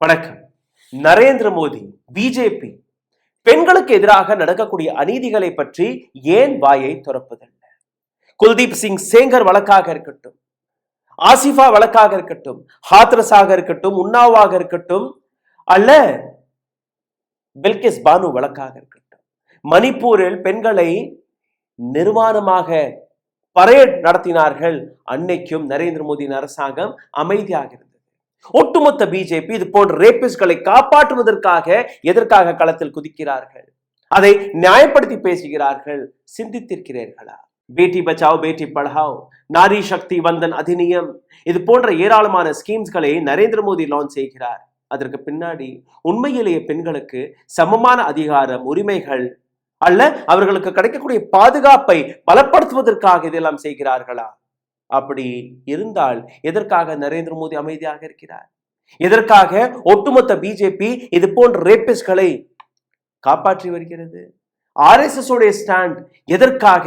வணக்கம். நரேந்திர மோடி, பிஜேபி பெண்களுக்கு எதிராக நடக்கக்கூடிய அநீதிகளை பற்றி ஏன் வாயை திறப்பதில்லை? குல்தீப் சிங் சேங்கர் வழக்காக இருக்கட்டும், ஆசிஃபா வழக்காக இருக்கட்டும், ஹாத்ரஸாக இருக்கட்டும், உன்னாவாக இருக்கட்டும், அல்ல பில்கிஸ் பானு வழக்காக இருக்கட்டும், மணிப்பூரில் பெண்களை நிர்வாணமாக பரேட் நடத்தினார்கள். அன்னைக்கும் நரேந்திர மோடியின் அரசாங்கம் அமைதியாக இருந்தது. ஒட்டுமொத்த பிஜேபி இது போன்ற ரேபிஸ்ட்களை காப்பாற்றுவதற்காக எதற்காக களத்தில் குதிக்கிறார்கள்? அதை நியாயப்படுத்தி பேசுகிறார்கள். சிந்தித்திருக்கிறீர்களா? பேட்டி பச்சாவ் பேட்டி பढ़ாவ், நாரி சக்தி வந்தன் அதிநியம், இது போன்ற ஏராளமான ஸ்கீம்ஸ்களை நரேந்திர மோடி லான்ச் செய்கிறார். அதற்கு பின்னாடி உண்மையிலேயே பெண்களுக்கு சமமான அதிகாரம், உரிமைகள் அல்ல அவர்களுக்கு கிடைக்கக்கூடிய பாதுகாப்பை பலப்படுத்துவதற்காக இதெல்லாம் செய்கிறார்களா? அப்படி இருந்தால் எதற்காக நரேந்திர மோடி அமைதியாக இருக்கிறார்? எதற்காக ஒட்டுமொத்த பிஜேபி இது போன்ற ரேபிஸ்ட்களை காப்பாற்றி வருகிறது? ஆர்எஸ்எஸ் உடைய ஸ்டாண்ட் எதற்காக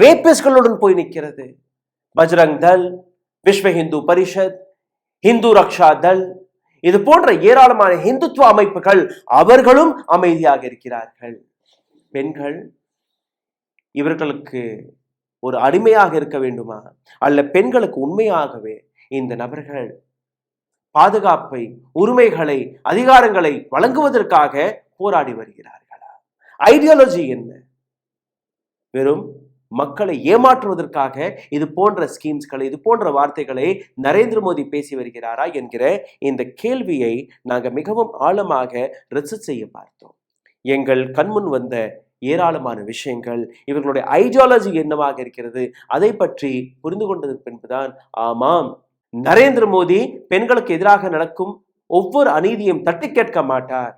ரேபிஸ்ட்களுடன் போய் நிற்கிறது? பஜ்ரங் தள், விஸ்வ இந்து பரிஷத், இந்து ரக்ஷா தள், இது போன்ற ஏராளமான இந்துத்துவ அமைப்புகள் அவர்களும் அமைதியாக இருக்கிறார்கள். பெண்கள் இவர்களுக்கு ஒரு அடிமையாக இருக்க வேண்டுமா? அல்ல பெண்களுக்கு உண்மையாகவே இந்த நபர்கள் பாதுகாப்பை, உரிமைகளை, அதிகாரங்களை வழங்குவதற்காக போராடி வருகிறார்களா? ஐடியாலஜி என்ன? வெறும் மக்களை ஏமாற்றுவதற்காக இது போன்ற ஸ்கீம்ஸ்களை, இது போன்ற வார்த்தைகளை நரேந்திர மோடி பேசி வருகிறாரா என்கிற இந்த கேள்வியை நாங்கள் மிகவும் ஆழமாக ரிசர்ச் செய்ய பார்த்தோம். எங்கள் கண்முன் வந்த ஏராளமான விஷயங்கள், இவர்களுடைய ஐடியாலஜி என்னவாக இருக்கிறது, அதை பற்றி புரிந்து கொண்டதற்கு பின்புதான் ஆமாம், நரேந்திர மோடி பெண்களுக்கு எதிராக நடக்கும் ஒவ்வொரு அநீதியும் தட்டி கேட்க மாட்டார்.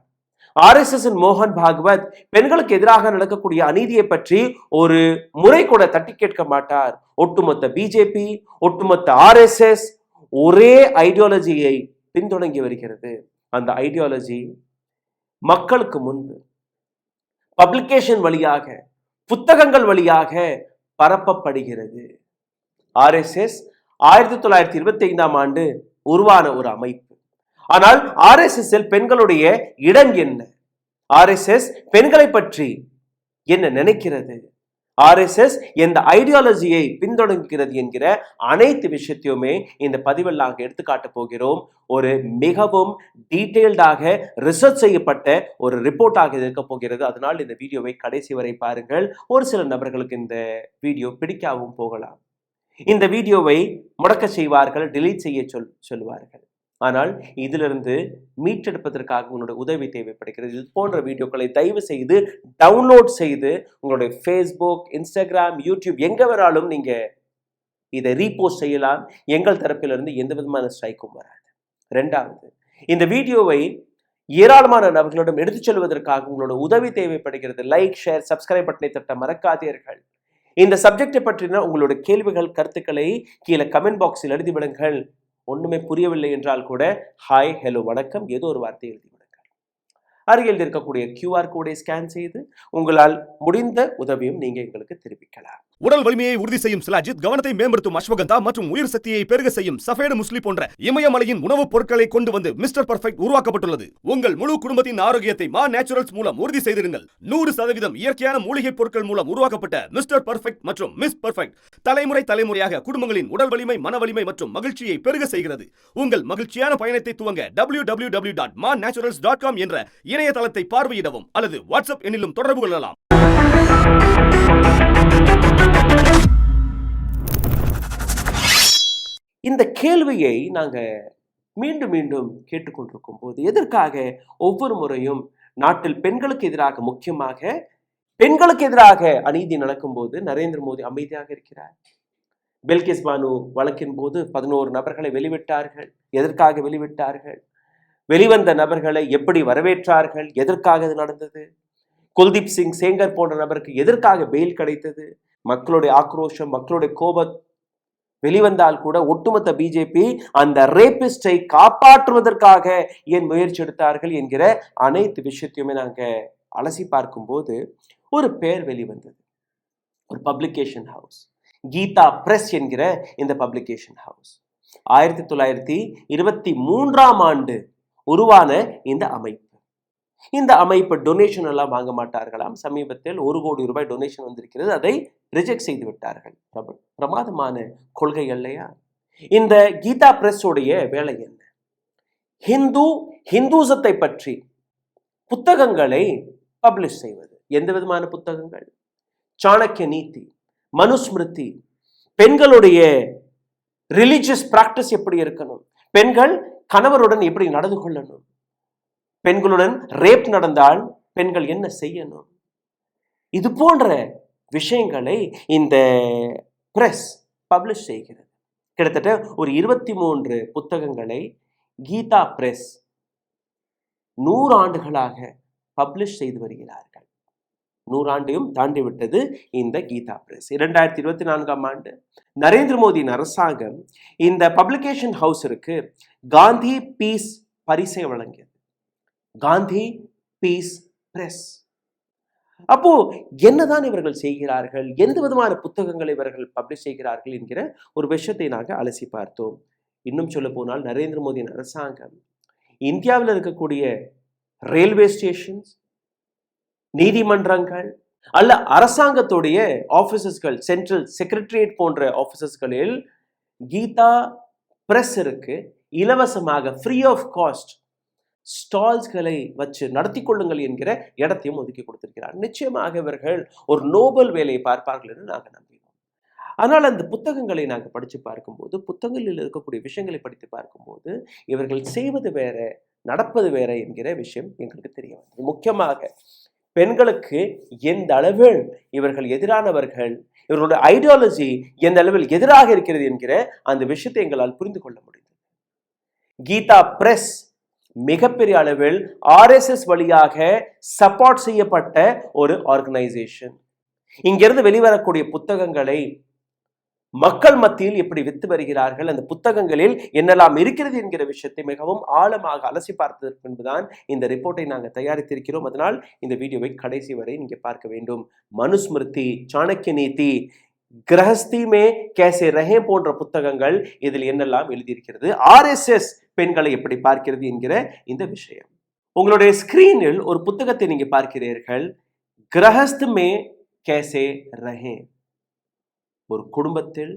ஆர்எஸ்எஸ் மோகன் பாகவத் பெண்களுக்கு எதிராக நடக்கக்கூடிய அநீதியை பற்றி ஒரு முறை கூட தட்டி கேட்க மாட்டார். ஒட்டுமொத்த பிஜேபி, ஒட்டுமொத்த ஆர்எஸ்எஸ் ஒரே ஐடியாலஜியை பின்தொடங்கி வருகிறது. அந்த ஐடியாலஜி மக்களுக்கு முன்பு பப்ளிகேஷன் வழியாக, புத்தகங்கள் வழியாக பரப்பப்படுகிறது. ஆர்எஸ்எஸ் 1925ஆம் ஆண்டு உருவான ஒரு அமைப்பு. ஆனால் ஆர்எஸ்எஸ் பெண்களுடைய இடம் என்ன? ஆர்எஸ்எஸ் பெண்களை பற்றி என்ன நினைக்கிறது? ஆர்எஸ்எஸ் எந்த ஐடியாலஜியை பின்தொடங்குகிறது என்கிற அனைத்து விஷயத்தையுமே இந்த பதிவில் நாங்கள் எடுத்துக்காட்ட போகிறோம். ஒரு மிகவும் டீட்டெயில்டாக ரிசர்ச் செய்யப்பட்ட ஒரு ரிப்போர்ட்டாக இருக்க போகிறது. அதனால் இந்த வீடியோவை கடைசி வரை பாருங்கள். ஒரு சில நபர்களுக்கு இந்த வீடியோ பிடிக்காகவும் போகலாம். இந்த வீடியோவை முடக்க செய்வார்கள், டெலீட் செய்ய சொல்லுவார்கள். ஆனால் இதிலிருந்து மீட்டெடுப்பதற்காக உங்களுடைய உதவி தேவைப்படுகிறது. இது போன்ற வீடியோக்களை தயவு செய்து டவுன்லோட் செய்து உங்களுடைய ஃபேஸ்புக், இன்ஸ்டாகிராம், யூடியூப் எங்க வேணாலும் நீங்க இதை ரீபோஸ்ட் செய்யலாம். எங்கள் தரப்பிலிருந்து எந்த விதமான ஸ்ட்ரைக்கும் வராது. ரெண்டாவது, இந்த வீடியோவை ஏராளமான நபர்களிடம் எடுத்துச் செல்வதற்காக உங்களோட உதவி தேவைப்படுகிறது. லைக், ஷேர், சப்ஸ்கிரைப் பட்டனை தட்ட மறக்காதீர்கள். இந்த சப்ஜெக்டை பற்றின உங்களோட கேள்விகள், கருத்துக்களை கீழே கமெண்ட் பாக்ஸில் எழுதி விடுங்கள். ஒண்ணுமே புரியவில்லை என்றால் கூட ஹாய், ஹலோ, வணக்கம் ஏதோ ஒரு வார்த்தை எழுதி விடுங்கள். அருகில் இருக்கக்கூடிய QR கோடை ஸ்கேன் செய்து உங்களால் முடிந்த உதவியும் நீங்க எங்களுக்கு தெரிவிக்கலாம். உடல் வலிமையை உறுதி செய்யும் சிலாஜித், கவனத்தை மேம்படுத்தும் அஸ்வகந்தா மற்றும் உயிர் சக்தியை பெருக செய்யும் சஃபேடு முஸ்லி போன்ற இமயமலையின் உணவுப் பொருட்களை கொண்டு வந்து மிஸ்டர் பர்ஃபெக்ட் உருவாக்கப்பட்டுள்ளது. உங்கள் முழு குடும்பத்தின் ஆரோக்கியத்தை மா நேச்சுரல்ஸ் மூலம் உறுதி செய்திருங்கள். 100% இயற்கையான மூலிகை பொருட்கள் மூலம் உருவாக்கப்பட்ட மிஸ்டர் பர்ஃபெக்ட் மற்றும் மிஸ் பர்ஃபெக்ட் தலைமுறையாக குடும்பங்களின் உடல் வலிமை, மன வலிமை மற்றும் மகிழ்ச்சியை பெருக செய்கிறது. உங்கள் மகிழ்ச்சியான பயணத்தை துவங்க www.mannaturals.com என்ற இணையதளத்தை பார்வையிடவும் அல்லது வாட்ஸ்அப் எண்ணிலும் தொடர்பு கொள்ளலாம். இந்த கேள்வியை நாங்க மீண்டும் மீண்டும் கேட்டுக்கொண்டிருக்கும் போது எதற்காக ஒவ்வொரு முறையும் நாட்டில் பெண்களுக்கு எதிராக, முக்கியமாக பெண்களுக்கு எதிராக அநீதி நடக்கும் போது நரேந்திர மோடி அமைதியாக இருக்கிறார்? பில்கிஸ் பானு வழக்கின் போது 11 நபர்களை வெளிவிட்டார்கள். எதற்காக வெளிவிட்டார்கள்? வெளிவந்த நபர்களை எப்படி வரவேற்றார்கள்? எதற்காக இது நடந்தது? குல்தீப் சிங் சேங்கர் போன்ற நபருக்கு எதற்காக பெயில் கிடைத்தது? மக்களுடைய ஆக்ரோஷம், மக்களுடைய கோபம் வெளிவந்தால் கூட ஒட்டுமொத்த பிஜேபி அந்த ரேபிஸ்டை காப்பாற்றுவதற்காக ஏன் முயற்சி எடுத்தார்கள் என்கிற அனைத்து விஷயத்தையுமே நாங்க அலசி பார்க்கும்போது ஒரு பெயர் வெளிவந்தது. ஒரு பப்ளிகேஷன் ஹவுஸ், கீதா பிரஸ் என்கிற இந்த பப்ளிகேஷன் ஹவுஸ் 1923ஆம் ஆண்டு உருவான இந்த அமைப்பு. இந்த அமைப்பு டொனேஷன் எல்லாம் வாங்க மாட்டார்களாம். சமீபத்தில் 1 கோடி ரூபாய் டொனேஷன் வந்திருக்கிறது, அதை ரிஜெக்ட் செய்து விட்டார்கள். பிரமாதமான கொள்கை இல்லையா? இந்த கீதா பிரஸ் உடைய வேலை என்ன? ஹிந்துசத்தை பற்றி புத்தகங்களை பப்ளிஷ் செய்வது. எந்த விதமான புத்தகங்கள்? சாணக்கிய நீதி, மனுஸ்மிருதி, பெண்களுடைய ரிலிஜியஸ் பிராக்டிஸ் எப்படி இருக்கணும், பெண்கள் கணவருடன் எப்படி நடந்து கொள்ளணும், பெண்களுடன் ரேப் நடந்தால் பெண்கள் என்ன செய்யணும், இது போன்ற விஷயங்களை இந்த பிரஸ் பப்ளிஷ் செய்கிறது. கிட்டத்தட்ட ஒரு 23 புத்தகங்களை கீதா பிரஸ் 100 ஆண்டுகளாக பப்ளிஷ் செய்து வருகிறார்கள். 100 ஆண்டையும் தாண்டி விட்டது இந்த கீதா பிரஸ். 2024ஆம் ஆண்டு நரேந்திர மோடியின் அரசாங்கம் இந்த பப்ளிகேஷன் ஹவுஸிற்கு காந்தி பீஸ் பரிசை வழங்கியது. Gandhi peace prize. அப்போ என்னதான் இவர்கள் செய்கிறார்கள், எந்த விதமான புத்தகங்களை இவர்கள் பப்ளிஷ் செய்கிறார்கள் என்கிற ஒரு விஷயத்தை நாங்கள் அலசி பார்த்தோம். இன்னும் சொல்ல போனால் நரேந்திர மோடியின் அரசாங்கம் இந்தியாவில் இருக்கக்கூடிய ரயில்வே ஸ்டேஷன்ஸ், நீதிமன்றங்கள் அல்ல அரசாங்கத்துடைய ஆபீசஸ்கள், சென்ட்ரல் செக்ரட்டரியேட் போன்ற ஆபீசஸ்களில் கீதா பிரஸ் இருக்கு இலவசமாக ஃப்ரீ ஆஃப் காஸ்ட் ஸ்டால்ஸ்களை வச்சு நடத்தி கொள்ளுங்கள் என்கிற இடத்தையும் ஒதுக்கி கொடுத்திருக்கிறார். நிச்சயமாக இவர்கள் ஒரு நோபல் வேலையை பார்ப்பார்கள் என்று நாங்கள் நம்பினோம். ஆனால் அந்த புத்தகங்களை நாங்கள் படித்து பார்க்கும்போது, புத்தகங்களில் இருக்கக்கூடிய விஷயங்களை படித்து பார்க்கும்போது இவர்கள் செய்வது வேற, நடப்பது வேற என்கிற விஷயம் எங்களுக்கு தெரிய வந்தது. முக்கியமாக பெண்களுக்கு எந்த அளவில் இவர்கள் எதிரானவர்கள், இவர்களுடைய ஐடியாலஜி எந்த அளவில் எதிராக இருக்கிறது என்கிற அந்த விஷயத்தை எங்களால் புரிந்து கொள்ள முடிந்தது. கீதா பிரஸ் மிகப்பெரிய அளவில் RSS வழியாக சப்போர்ட் செய்யப்பட்ட ஒரு ஆர்கனைசேஷன். இங்கிருந்து வெளிவரக்கூடிய புத்தகங்களை மக்கள் மத்தியில் எப்படி வித்து வருகிறார்கள், அந்த புத்தகங்களில் என்னெல்லாம் இருக்கிறது என்கிற விஷயத்தை மிகவும் ஆழமாக அலசி பார்த்ததற்கு பின்புதான் இந்த ரிப்போர்ட்டை நாங்கள் தயாரித்திருக்கிறோம். அதனால் இந்த வீடியோவை கடைசி வரை நீங்க பார்க்க வேண்டும். மனுஸ்மிருதி, சாணக்கிய நீதி, கிரகஸ்தி மே கேசே ரஹே போன்ற புத்தகங்கள் இதில் என்னெல்லாம் எழுதியிருக்கிறது, RSS பெண்களை எப்படி பார்க்கிறது என்கிற இந்த விஷயம். உங்களுடைய ஸ்கிரீனில் ஒரு புத்தகத்தை நீங்க பார்க்கிறீர்கள், கிரகஸ்த் மே கேசே ரஹே, ஒரு குடும்பத்தில்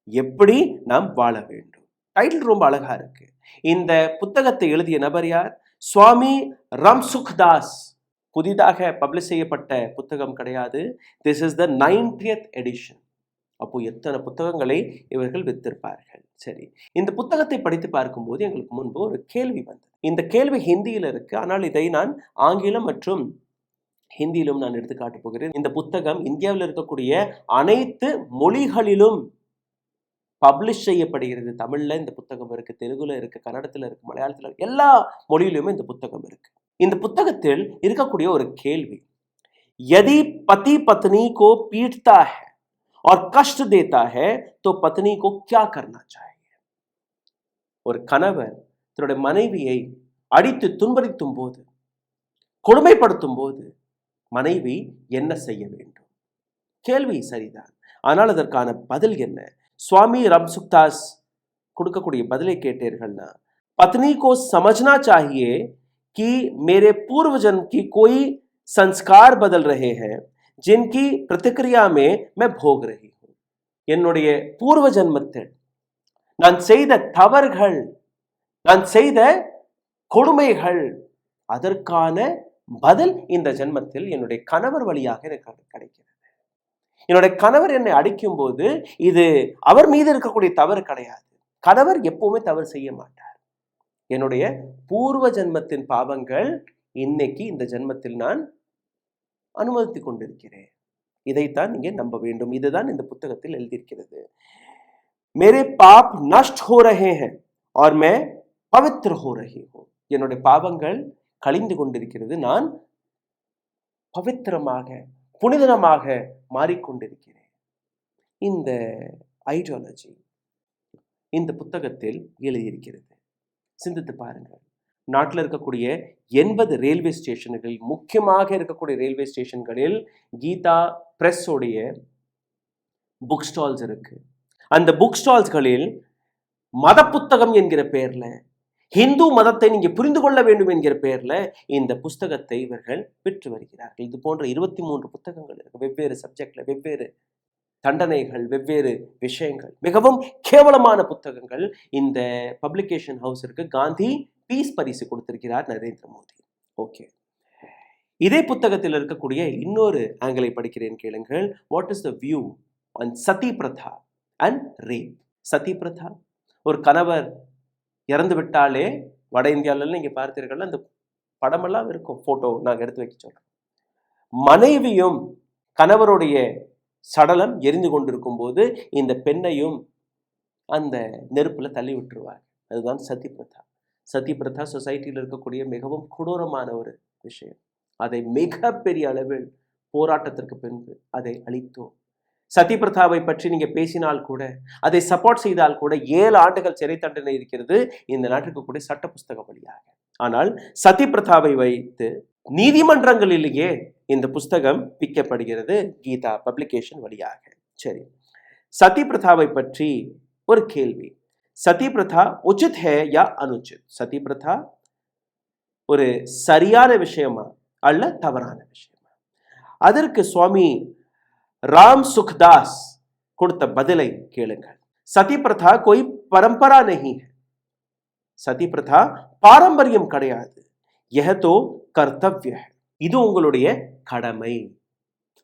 எப்படி நாம் வாழ வேண்டும். டைட்டில் ரொம்ப அழகா இருக்கு. இந்த புத்தகத்தை எழுதிய நபர் யார்? சுவாமி ராம்சுக்தாஸ். புதிதாக பப்ளிஷ் செய்யப்பட்ட புத்தகம் கிடையாது. This is the 90th edition. அப்போ எத்தனை புத்தகங்களை இவர்கள் வித்திருப்பார்கள். சரி, இந்த புத்தகத்தை படித்து பார்க்கும்போது எங்களுக்கு முன்பு ஒரு கேள்வி வந்தது. இந்த கேள்வி ஹிந்தியில் இருக்கு, ஆனால் இதை நான் ஆங்கிலம் மற்றும் ஹிந்தியிலும் நான் எடுத்து காட்டப் போகிறேன். இந்த புத்தகம் இந்தியாவில் இருக்கக்கூடிய அனைத்து மொழிகளிலும் பப்ளிஷ் செய்யப்படுகிறது. தமிழ்ல இந்த புத்தகம் இருக்கு, தெலுங்குல இருக்கு, கன்னடத்துல இருக்கு, மலையாளத்துல இருக்கு, எல்லா மொழியிலுமே இந்த புத்தகம் இருக்கு. இந்த புத்தகத்தில் இருக்கக்கூடிய ஒரு கேள்வி, यदि पति पत्नी को पीटता है और कष्ट देता है तो पत्नी को क्या करना चाहिए? ஒரு கணவர் தன்னுடைய மனைவியை அடித்து துன்புறுத்தும் போது, கொடுமைப்படுத்தும் போது மனைவி என்ன செய்ய வேண்டும்? கேள்வி சரிதான், ஆனால் அதற்கான பதில் என்ன? சுவாமி ராம்சுக்தாஸ் கொடுக்கக்கூடிய பதிலை கேட்டீர்கள்னா, पत्नी को समझना चाहिए कि मेरे पूर्व जन्म की कोई संस्कार बदल रहे हैं जिनकी प्रतिक्रिया में मैं भोग रही हूं. என்னுடைய பூர்வ ஜன்மத்தில் நான் செய்த தவறுகள், நான் செய்த கொடுமைகள், அதற்கான பதில் இந்த ஜென்மத்தில் என்னுடைய கணவர் வழியாக எனக்கு கிடைக்கிறது. என்னுடைய கணவர் என்னை அடிக்கும் போது இது அவர் மீது இருக்கக்கூடிய தவறு கிடையாது. கணவர் எப்பவுமே தவறு செய்ய மாட்டார். என்னுடைய பூர்வ ஜென்மத்தின் பாவங்கள் இன்னைக்கு இந்த ஜென்மத்தில் நான் அனுமதித்துக் கொண்டிருக்கிறேன். இதைத்தான் நீங்க நம்ப வேண்டும். இதுதான் இந்த புத்தகத்தில் எழுதியிருக்கிறது. मेरे पाप नष्ट हो रहे हैं और मैं पवित्र हो रही हूं. என்னுடைய பாவங்கள் கழிந்து கொண்டிருக்கிறது, நான் பவித்திரமாக புனிதமாக மாறிக்கொண்டிருக்கிறேன். இந்த ஐடியாலஜி இந்த புத்தகத்தில் எழுதியிருக்கிறது. சிந்தித்து பாருங்கள். நாட்டில் இருக்கக்கூடிய 80 ரயில்வே ஸ்டேஷன்களில், முக்கியமாக இருக்கக்கூடிய ரயில்வே ஸ்டேஷன்களில் கீதா பிரஸ் உடைய புக் ஸ்டால்ஸ் இருக்கு. அந்த புக் ஸ்டால்ஸ்களில் மத புத்தகம் என்கிற பெயர்ல ஹிந்து மதத்தை நீங்க புரிந்து கொள்ள வேண்டும் என்கிற பெயர்ல இந்த புஸ்தகத்தை இவர்கள் பெற்று வருகிறார்கள். இது போன்ற 23 புத்தகங்கள் இருக்கு, வெவ்வேறு சப்ஜெக்ட்ல, வெவ்வேறு தண்டனைகள், வெவ்வேறு விஷயங்கள், மிகவும் கேவலமான புத்தகங்கள். இந்த பப்ளிகேஷன் ஹவுஸிற்கு காந்தி பீஸ் பரிசு கொடுத்திருக்கிறார் நரேந்திர மோடி. ஓகே, இதே புத்தகத்தில் இருக்கக்கூடிய இன்னொரு ஆங்கிளை படிக்கிறேன், கேளுங்கள். What is the view on சதி பிரதா அண்ட் ரேப்? சதி பிரதா, ஒரு கணவர் இறந்து விட்டாலே வட இந்தியாவில நீங்க பார்த்தீர்கள், அந்த படமெல்லாம் இருக்கும், போட்டோ நாங்கள் எடுத்து வைக்க சொல்றோம். மனைவியும் கணவருடைய சடலம் எரிந்து கொண்டிருக்கும் போது இந்த பெண்ணையும் அந்த நெருப்புல தள்ளி விட்டுருவாங்க. அதுதான் சதி பிரதா. சதி பிரதா சொசைட்டியில் இருக்கக்கூடிய மிகவும் கொடூரமான ஒரு விஷயம். அதை மிகப்பெரிய அளவில் போராட்டத்திற்கு பின்பு அதை அழித்தோம். சதி பிரதாவை பற்றி நீங்க பேசினால் கூட, அதை சப்போர்ட் செய்தால் கூட 7 ஆண்டுகள் சிறை தண்டனை இருக்கிறது இந்த நாட்டுக்கு கூட சட்ட புஸ்தகம் வழியாக. ஆனால் சதி பிரதாவை வைத்து நீதிமன்றங்களிலேயே இந்த புஸ்தகம் விற்கப்படுகிறது கீதா பப்ளிகேஷன் வழியாக. சரி, சதி பிரதாவை பற்றி ஒரு கேள்வி. சதி பிரதா உச்சித் ஹே யா அனுச்சித்? சதி பிரதா ஒரு சரியான விஷயமா அல்ல தவறான விஷயமா? அதற்கு சுவாமி ராம் சுக்தாஸ் கொடுத்த பதிலை கேளுங்கள். சதி பிரதா कोई परंपरा नहीं है. சதி பிரதா பாரம்பரியம் கிடையாது. यह तो कर्तव्य है. இது உங்களுடைய கடமை.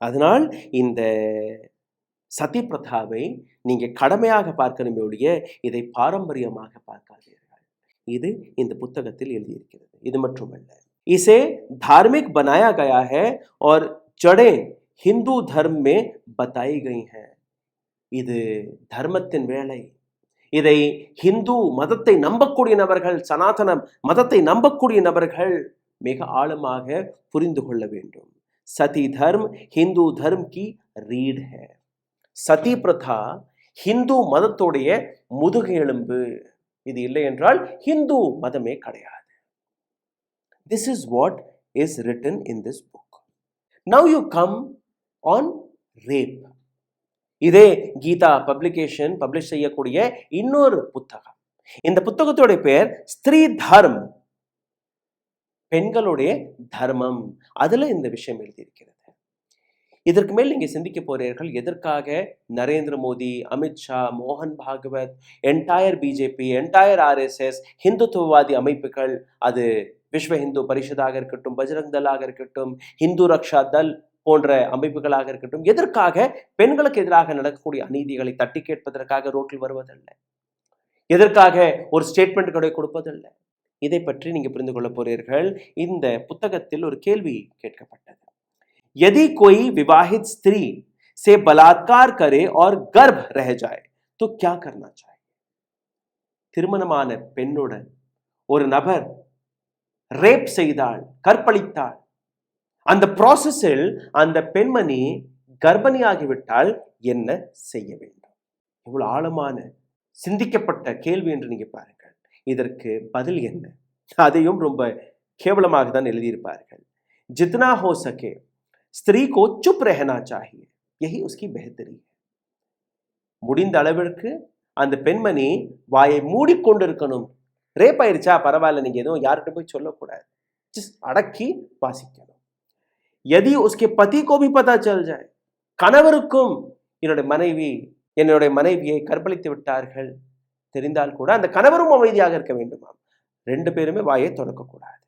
அதனால் இந்த சதி பிரதாவை நீங்க கடமையாக பார்க்கணுமே ஒழிய இதை பாரம்பரியமாக பார்க்காதீர்கள். இது இந்த புத்தகத்தில் எழுதியிருக்கிறது. இது மட்டுமல்ல, इसे धार्मिक बनाया गया है और जड़ें हिंदू धर्म में बताई गई हैं. இது தர்மத்தின் வேலை. இதை ஹிந்து மதத்தை நம்பக்கூடிய நபர்கள், சனாதன மதத்தை நம்பக்கூடிய நபர்கள் மிக ஆழமாக புரிந்து கொள்ள வேண்டும். சதி தர்ம் ஹிந்து தர்ம் கி ரீட் है. சதி பிரதா ஹிந்து மதத்தோடைய முதுகெலும்பு. இது இல்லை என்றால் ஹிந்து மதமே கிடையாது. This is what is written in this book. Now you come on rape. இதே கீதா பப்ளிகேஷன் பப்ளிஷ் செய்யக்கூடிய இன்னொரு புத்தகம். இந்த புத்தகத்தோட பெயர் ஸ்திரீ தர்ம், பெண்களுடைய தர்மம். அதுல இந்த விஷயம் எழுதியிருக்கிறது. இதற்கு மேல் நீங்க சிந்திக்க போறீர்கள், எதற்காக நரேந்திர மோடி, அமித்ஷா, மோகன் Bhagwat, entire BJP, entire RSS, ஹிந்துத்துவவாதி அமைப்புகள், அது விஸ்வ ஹிந்து பரிஷதாக இருக்கட்டும், பஜ்ரங் தளாக இருக்கட்டும், ஹிந்து ரக்ஷா தள் போன்ற அமைப்புகளாக இருக்கட்டும், எதற்காக பெண்களுக்கு எதிராக நடக்கக்கூடிய அநீதிகளை தட்டி கேட்பதற்காக ரோட்டில் வருவதல்ல, எதற்காக ஒரு ஸ்டேட்மெண்ட்களை கொடுப்பதல்ல. இதை பற்றி நீங்க புரிந்து கொள்ள போறீர்கள். இந்த புத்தகத்தில் ஒரு கேள்வி கேட்கப்பட்டது. यदि कोई विवाहित स्त्री से बलात्कार करे और गर्भ रह जाए तो क्या करना चाहिए? திருமணமான பெண்ணுடன் ஒரு நபர் ரேப் செய்தால், கற்பழித்தால், அந்த ப்ராசஸில் அந்த பெண்மணி கர்ப்பிணியாகிவிட்டால் என்ன செய்ய வேண்டும்? இவ்வளவு ஆழமான சிந்திக்கப்பட்ட கேள்வி என்று நீங்க பாருங்கள். இதற்கு பதில் என்ன? அதையும் ரொம்ப கேவலமாக தான் எழுதியிருப்பார்கள். जितना हो सके ஸ்திரீ को चुप रहना चाहिए, यही उसकी बेहतरी है. முடிந்த அளவிற்கு அந்த பெண்மணி வாயை மூடிக்கொண்டிருக்கணும். ரேப் ஆயிடுச்சா பரவாயில்ல, நீங்க எதுவும் யார்கிட்ட போய் சொல்லக்கூடாது, அடக்கி வாசிக்கணும். यदि उसके पति को भी पता चल जाए, கணவருக்கும் என்னுடைய மனைவியை கற்பழித்து விட்டார்கள் தெரிந்தால் கூட அந்த கணவரும் அமைதியாக இருக்க வேண்டுமாம். 2 பேருமே வாயை திறக்கக்கூடாது.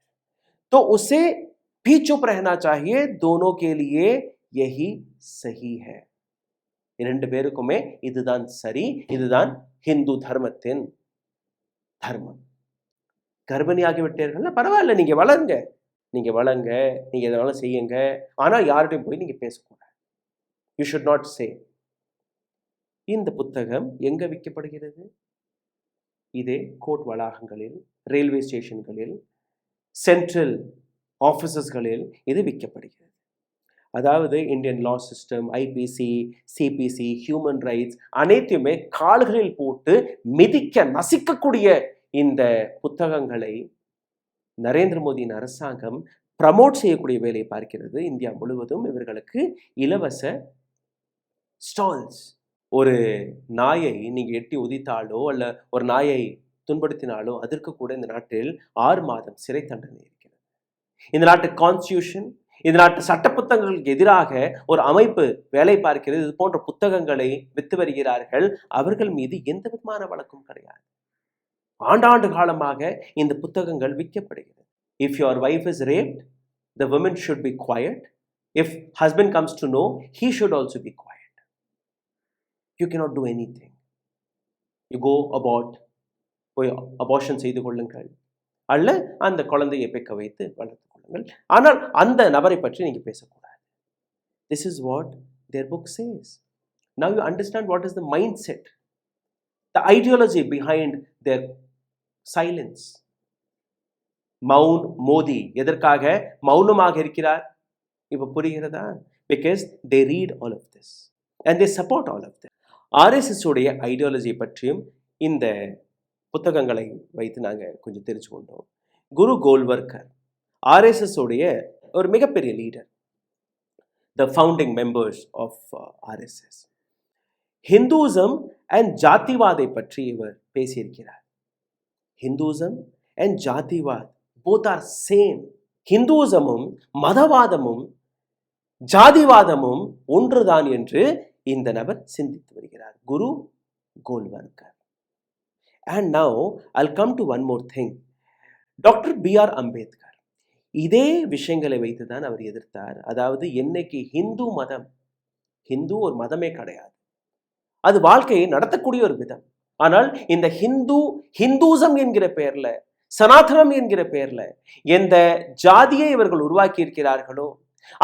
तो उसे भी चुप रहना चाहिए, दोनों के लिए यही सही है. 2 பேருக்குமே இதுதான் சரி, இதுதான் ஹிந்து தர்மத்தின் தர்மம். கர்ப்பிணியாகி விட்டீர்கள் பரவாயில்ல, நீங்க வளருங்க, நீங்க எதனாலும் செய்யுங்க, ஆனா யார்கிட்டையும் போய் நீங்க பேசக்கூடாது. யூ ஷுட் நாட் சே. இந்த புத்தகம் எங்க விற்கப்படுகிறது? இதே கோர்ட் வளாகங்களில், ரயில்வே ஸ்டேஷன்களில், சென்ட்ரல் ஆஃபீஸஸ்களில் இது விற்கப்படுகிறது. அதாவது Indian law system, IPC, CPC, human rights அனைத்துமே கால்களில் போட்டு மிதிக்க நசிக்கக்கூடிய இந்த புத்தகங்களை நரேந்திர மோடியின் அரசாங்கம் ப்ரமோட் செய்யக்கூடிய வேலையை பார்க்கிறது. இந்தியா முழுவதும் இவர்களுக்கு இலவச ஸ்டால்ஸ். ஒரு நாயை நீங்க எட்டி உதித்தாலோ அல்ல ஒரு நாயை துன்படுத்தினாலோ அதற்கு கூட இந்த நாட்டில் 6 மாதம் சிறை தண்டனை இருக்கிறது. இந்த நாட்டு கான்ஸ்டியூஷன், இந்த நாட்டு சட்ட புத்தகங்களுக்கு எதிராக ஒரு அமைப்பு வேலை பார்க்கிறது. இது போன்ற புத்தகங்களை வித்து வருகிறார்கள். அவர்கள் மீது எந்த விதமான வழக்கும் கிடையாது. ஆண்டாண்டு காலமாக இந்த புத்தகங்கள் விற்கப்படுகிறது. If your wife is raped, the woman should be quiet. If husband comes to know, he should also be quiet. You cannot do anything. You go about, போய் அபார்ஷன் செய்து கொள்ளுங்கள், அல்ல அந்த குழந்தையை பெக்க வைத்து வளர்த்துக் கொள்ளுங்கள். ஆனால் அந்த நபரை பற்றி நீங்க பேசக்கூடாது. This is what their book says. Now you understand what is the mindset, the ideology behind their silence. Moun மோதி எதற்காக மௌனமாக இருக்கிறார்? இப்ப புரிகிறதா? Because they read all of this and they support all of this. RSS உடைய ideology பற்றியும் இந்த புத்தகங்களை வைத்து நாங்க கொஞ்சம் தெரிஞ்சு கொண்டோம். குரு கோல்வர்கர் RSS உடைய ஒரு மிகப்பெரிய leader, the founding members of RSS. Hinduism and ஜாதிவாதை பற்றி இவர் பேசியிருக்கிறார். Hinduism and jativad both are same. ஹிந்துசமும் மதவாதமும் ஜாதிவாதமும் ஒன்றுதான் என்று இந்த நபர் சிந்தித்து வருகிறார், Guru Golwalkar. And now I'll come to one more thing. Doctor B.R. Ambedkar இதே விஷயங்களை வைத்துதான் அவர் எதிர்த்தார். அதாவது என்னைக்கு ஹிந்து மதம், ஹிந்து ஒரு மதமே கிடையாது, அது வாழ்க்கையை நடத்தக்கூடிய ஒரு விதம். ஆனால் இந்த ஹிந்துசம் என்கிற பெயர்ல, சனாதனம் என்கிற பெயர்ல எந்த ஜாதியை இவர்கள் உருவாக்கி இருக்கிறார்களோ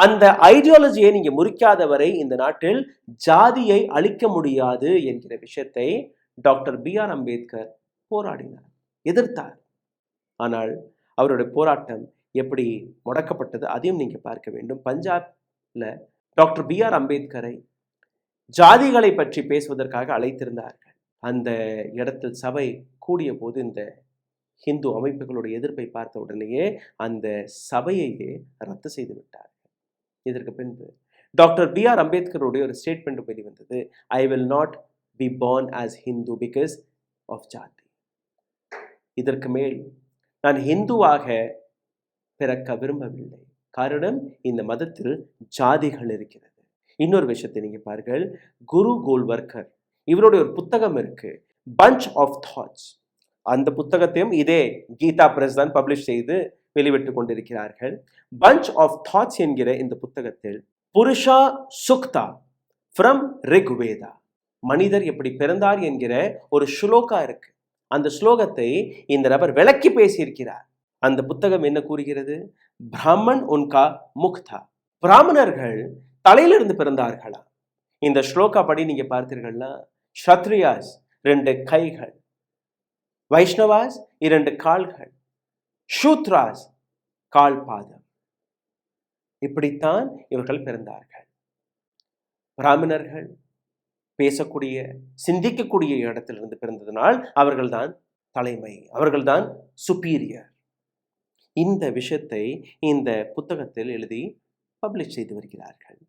அந்த ஐடியாலஜியை நீங்க முறிக்காத வரை இந்த நாட்டில் ஜாதியை அழிக்க முடியாது என்கிற விஷயத்தை டாக்டர் B.R. அம்பேத்கர் போராடினார், எதிர்த்தார். ஆனால் அவருடைய போராட்டம் எப்படி முடக்கப்பட்டது அதையும் நீங்க பார்க்க வேண்டும். பஞ்சாப்ல டாக்டர் B.R. அம்பேத்கரை ஜாதிகளை பற்றி பேசுவதற்காக அழைத்திருந்தார்கள். அந்த இடத்தில் சபை கூடிய போது இந்த ஹிந்து அமைப்புகளுடைய எதிர்ப்பை பார்த்த உடனேயே அந்த சபையையே ரத்து செய்து விட்டார்கள். இதற்கு பின்பு டாக்டர் B.R. அம்பேத்கருடைய ஒரு ஸ்டேட்மெண்ட் வெளிவந்தது, I will not be born as Hindu because of ஜாதி. இதற்கு மேல் நான் ஹிந்துவாக பிறக்க விரும்பவில்லை, காரணம் இந்த மதத்தில் ஜாதிகள் இருக்கிறது. இன்னொரு விஷயத்தை நீங்க பாருங்கள், குரு கோல்வர்கர் இவருடைய ஒரு புத்தகம் இருக்கு, பஞ்ச் ஆஃப் தாட்ஸ். அந்த புத்தகத்தையும் இதே கீதா பிரஸ் தான் பப்ளிஷ் செய்து வெளிவிட்டு கொண்டிருக்கிறார்கள். பஞ்ச் ஆஃப் தாட்ஸ் என்கிற இந்த புத்தகத்தில் புருஷா சுக்தா ஃப்ரம் ரிக்வேதா, மனிதர் எப்படி பிறந்தார் என்கிற ஒரு ஸ்லோகா இருக்கு. அந்த ஸ்லோகத்தை இந்த நபர் விளக்கி பேசியிருக்கிறார். அந்த புத்தகம் என்ன கூறுகிறது? பிராமன் உன்கா முக்தா, பிராமணர்கள் தலையிலிருந்து பிறந்தார்களா? இந்த ஸ்லோகா படி நீங்க பார்த்தீர்கள்னா க்ஷத்ரியாஸ் 2 கைகள், வைஷ்ணவாஸ் 2 கால்கள், சூத்ராஸ் கால் பாதம். இப்படித்தான் இவர்கள் பிறந்தார்கள். பிராமணர்கள் பேசக்கூடிய சிந்திக்கக்கூடிய இடத்திலிருந்து பிறந்ததனால் அவர்கள்தான் தலைமை, அவர்கள்தான் சுப்பீரியர். இந்த விஷயத்தை இந்த புத்தகத்தில் எழுதி பப்ளிஷ் செய்து வருகிறார்கள்.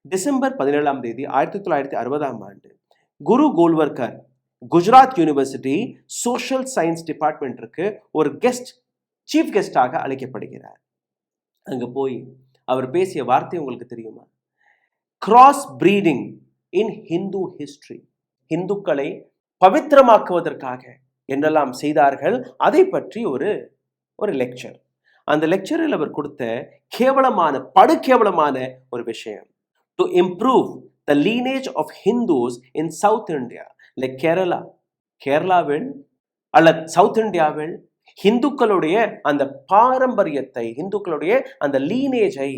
டிசம்பர் 17ஆம் தேதி 1960ஆம் ஆண்டு குரு கோல்வர்கர் குஜராத் யூனிவர்சிட்டி சோஷியல் சயின்ஸ் டிபார்ட்மெண்ட்டிற்கு ஒரு சீஃப் கெஸ்டாக அழைக்கப்படுகிறார். அங்க போய் அவர் பேசிய வார்த்தை உங்களுக்கு தெரியுமா? கிராஸ் பிரீடிங் இன் ஹிந்து ஹிஸ்டரி. இந்துக்களை பவித்திரமாக்குவதற்காக என்னெல்லாம் செய்தார்கள் அதை பற்றி ஒரு லெக்சர். அந்த லெக்சரில் அவர் கொடுத்த படுகேவலமான ஒரு விஷயம், to improve the lineage of Hindus in South India, like கேரளாவில் அல்லது சவுத் இந்தியாவில் ஹிந்துக்களுடைய அந்த பாரம்பரியத்தை, ஹிந்துக்களுடைய அந்த லீனேஜை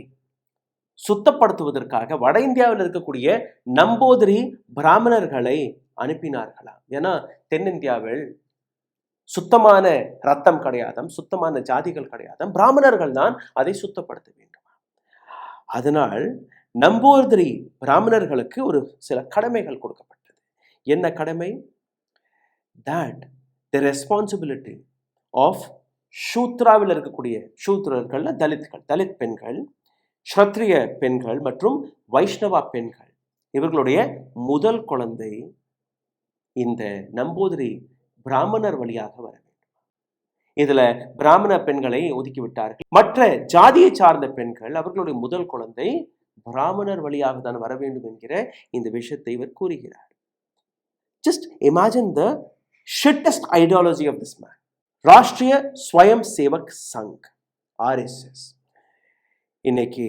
சுத்தப்படுத்துவதற்காக வட இந்தியாவில் இருக்கக்கூடிய நம்போதிரி பிராமணர்களை அனுப்பினார்களாம். ஏன்னா தென்னிந்தியாவில் சுத்தமான ரத்தம் கிடையாதாம், சுத்தமான ஜாதிகள் கிடையாதாம், பிராமணர்கள் தான் அதை சுத்தப்படுத்த வேண்டும். அதனால் நம்போதிரி பிராமணர்களுக்கு ஒரு சில கடமைகள் கொடுக்கப்பட்டது. என்ன கடமை? தட் தி ரெஸ்பான்சிபிலிட்டி ஆஃப் சூத்ராவில் இருக்கக்கூடிய சூத்ரர்கள், தலித் பெண்கள், க்ஷத்ரிய பெண்கள் மற்றும் வைஷ்ணவா பெண்கள், இவர்களுடைய முதல் குழந்தை இந்த நம்பூதிரி பிராமணர் வழியாக வர வேண்டும். இதுல பிராமண பெண்களை ஒதுக்கி விட்டார்கள். மற்ற ஜாதியை சார்ந்த பெண்கள் அவர்களுடைய முதல் குழந்தை பிராமணர் வழியாக தான் வர வேண்டும் என்கிற இந்த விஷயத்தை இவர் கூறுகிறார். Just imagine the shittest ideology of this man. Rashtriya Swayam Sevak Sangh, RSS. இன்னைக்கு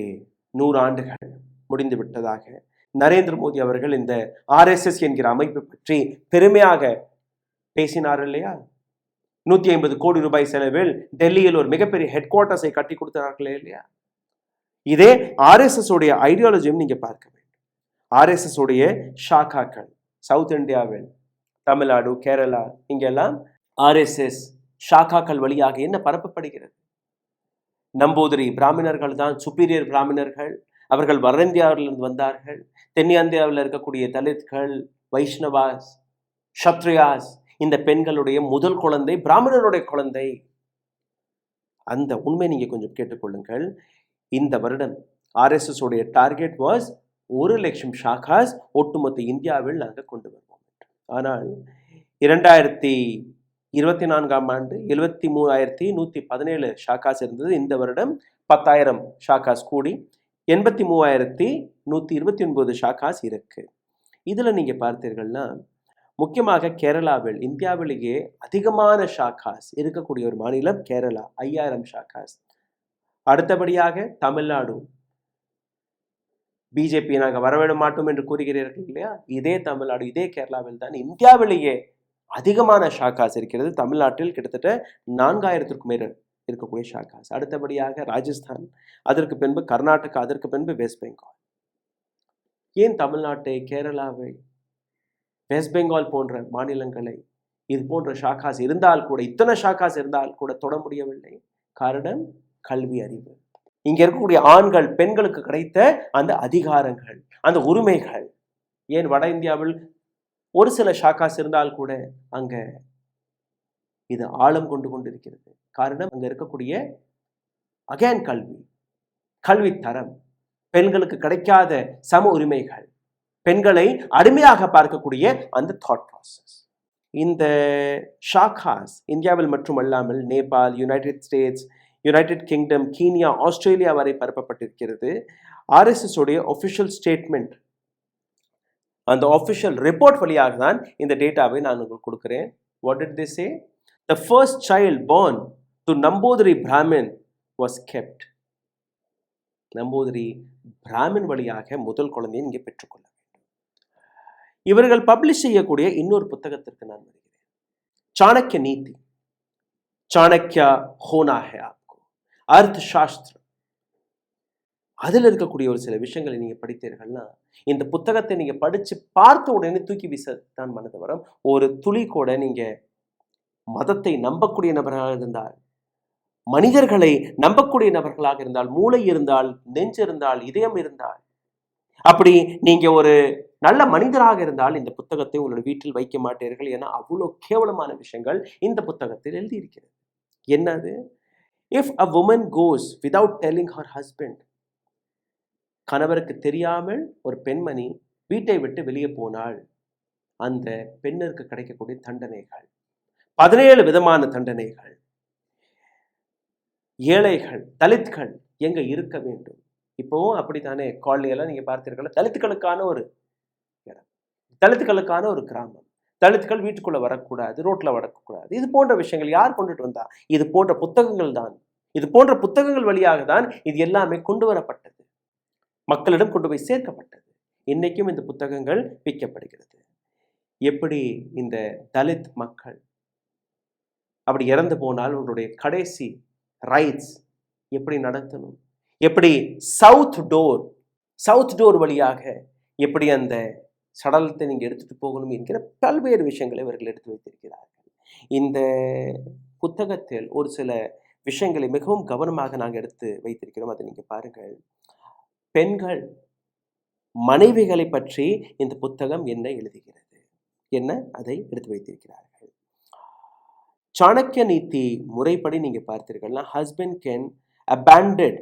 100 ஆண்டுகள் முடிந்து விட்டதாக நரேந்திர மோடி அவர்கள் இந்த RSS என்கிற அமைப்பு பற்றி பெருமையாக பேசினார் இல்லையா? 150 கோடி ரூபாய் செலவில் டெல்லியில் ஒரு மிகப்பெரிய ஹெட் குவார்ட்டர்ஸை கட்டி கொடுத்தார்களே இல்லையா? இதே RSS உடைய ஐடியாலஜியும் நீங்க பார்க்க வேண்டும். RSS உடைய ஷாக்காக்கள் சவுத் இந்தியாவில், தமிழ்நாடு, கேரளா, இங்கெல்லாம் RSS ஷாக்காக்கள் வழியாக என்ன பரப்பப்படுகிறது? நம்பூதிரி பிராமணர்கள் தான் சுப்பீரியர் பிராமணர்கள். அவர்கள் வட இந்தியாவிலிருந்து வந்தார்கள். தென்னிந்தியாவில் இருக்கக்கூடிய தலித்கள், வைஷ்ணவாஸ், சத்ரியாஸ், இந்த பெண்களுடைய முதல் குழந்தை பிராமணருடைய குழந்தை. அந்த உண்மை நீங்க கொஞ்சம் கேட்டுக்கொள்ளுங்கள். இந்த வருடம் RSS உடைய டார்கெட் வாஸ் 1 லட்சம் ஷாக்காஸ் ஒட்டுமொத்த இந்தியாவில் நாங்கள் கொண்டு வருவோம். ஆனால் 2024ஆம் ஆண்டு 73,117 ஷாக்காஸ் இருந்தது. இந்த வருடம் 10,000 ஷாக்காஸ் கூடி 83,129 ஷாக்காஸ் இருக்கு. இதுல நீங்க பார்த்தீர்கள்னா முக்கியமாக கேரளாவில் இந்தியாவிலேயே அதிகமான ஷாக்காஸ் இருக்கக்கூடிய ஒரு மாநிலம் கேரளா, 5,000 ஷாக்காஸ். அடுத்தபடியாக தமிழ்நாடு. பிஜேபி நாங்கள் வரவிட மாட்டோம் என்று கூறுகிறீர்கள் இல்லையா? இதே தமிழ்நாடு, இதே கேரளாவில் தான் இந்தியாவிலேயே அதிகமான ஷாக்காஸ் இருக்கிறது. தமிழ்நாட்டில் கிட்டத்தட்ட 4,000க்கும் மேல் இருக்கக்கூடிய ஷாக்காஸ். அடுத்தபடியாக ராஜஸ்தான், அதற்கு பின்பு கர்நாடகா, அதற்கு பின்பு வெஸ்ட் பெங்கால். ஏன் தமிழ்நாட்டை, கேரளாவை, வெஸ்ட் பெங்கால் போன்ற மாநிலங்களை இது போன்ற ஷாக்காஸ் இருந்தால் கூட, இத்தனை ஷாக்காஸ் இருந்தால் கூட தொட முடியவில்லை? காரணம் கல்வி அறிவு. இங்க இருக்கக்கூடிய ஆண்கள் பெண்களுக்கு கிடைத்த அந்த அதிகாரங்கள், அந்த உரிமைகள். ஏன் வட இந்தியாவில் ஒரு சில ஷாக்காஸ் இருந்தால் கூட அங்க இது ஆழம் கொண்டு கொண்டிருக்கிறது. காரணம் அங்க இருக்கக்கூடிய அகைன் கல்வி தரம், பெண்களுக்கு கிடைக்காத சம உரிமைகள், பெண்களை அடிமையாக பார்க்கக்கூடிய அந்த தாட் ப்ராசஸ். இந்த ஷாக்காஸ் இந்தியாவில் மட்டுமல்லாமல் Nepal, United States, United Kingdom, Kenya, Australia வரை பரப்பப்பட்டிருக்கிறது. RSS உடைய ஒஃபிஷியல் ஸ்டேட்மெண்ட், அந்த ஒஃபிஷியல் ரிப்போர்ட் வழியாக தான் இந்த டேட்டாவை நான் உங்களுக்கு கொடுக்கிறேன். What did they say? The first child born to Nambudiri Brahmin was kept. Namboothiri Brahmin வழியாக முதல் குழந்தையை இங்கே பெற்றுக்கொள்ள வேண்டும். இவர்கள் பப்ளிஷ் செய்யக்கூடிய இன்னொரு புத்தகத்திற்கு நான் வருகிறேன். சாணக்கிய நீதி, சாணக்கியா ஹோனா ஹே ஆப்கோ, அர்த்த சாஸ்திரம். அதில் இருக்கக்கூடிய ஒரு சில விஷயங்களை நீங்க படித்தீர்கள்னா, இந்த புத்தகத்தை நீங்க படிச்சு பார்த்த உடனே தூக்கி வீசத்தான் மனது வரும். ஒரு துளி கூட நீங்க மதத்தை நம்பக்கூடிய நபர்களாக இருந்தால், மனிதர்களை நம்பக்கூடிய நபர்களாக இருந்தால், மூளை இருந்தால், நெஞ்சு இருந்தால், இதயம் இருந்தால், அப்படி நீங்க ஒரு நல்ல மனிதராக இருந்தால் இந்த புத்தகத்தை உங்களுடைய வீட்டில் வைக்க மாட்டீர்கள். ஏன்னா அவ்வளோ கேவலமான விஷயங்கள் இந்த புத்தகத்தில் எழுதியிருக்கிறது. என்னது? If a woman goes without telling her husband, கணவருக்கு தெரியாமல் ஒரு பெண்மணி வீட்டை விட்டு வெளியே போனால் அந்த பெண்ணிற்கு கிடைக்கக்கூடிய தண்டனைகள் 17 விதமான தண்டனைகள். ஏழைகள், தலித்கள் எங்க இருக்க வேண்டும்? இப்போவும் அப்படித்தானே. காலனியெல்லாம் நீங்க பார்த்தீர்கள், தலித்துக்களுக்கான ஒரு இடம், தலித்துக்களுக்கான ஒரு கிராமம். தலித்துக்கள் வீட்டுக்குள்ள வரக்கூடாது, ரோட்ல வரக்கூடாது. இது போன்ற விஷயங்கள் யார் கொண்டுட்டு வந்தா? இது போன்ற புத்தகங்கள் தான். இது போன்ற புத்தகங்கள் வழியாக தான் இது எல்லாமே கொண்டு வரப்பட்டது, மக்களிடம் கொண்டு போய் சேர்க்கப்பட்டது. இன்னைக்கும் இந்த புத்தகங்கள் விற்கப்படுகிறது. எப்படி இந்த தலித் மக்கள் அப்படி இறந்து போனால் அவருடைய கடைசி ரைட்ஸ் எப்படி நடத்தணும், எப்படி சவுத் டோர் வழியாக எப்படி அந்த சடலத்தை நீங்க எடுத்துட்டு போகணும் என்கிற பல்வேறு விஷயங்களை இவர்கள் எடுத்து வைத்திருக்கிறார்கள். இந்த புத்தகத்தில் ஒரு சில விஷயங்களை மிகவும் கவனமாக நாங்கள் எடுத்து வைத்திருக்கிறோம். அதை நீங்க பாருங்கள். பெண்கள், மனைவிகளை பற்றி இந்த புத்தகம் என்ன எழுதுகிறது, என்ன அதை எடுத்து வைத்திருக்கிறார்கள். சாணக்கிய நீதி முறைப்படி நீங்க பார்த்தீர்கள்னா, husband can abandon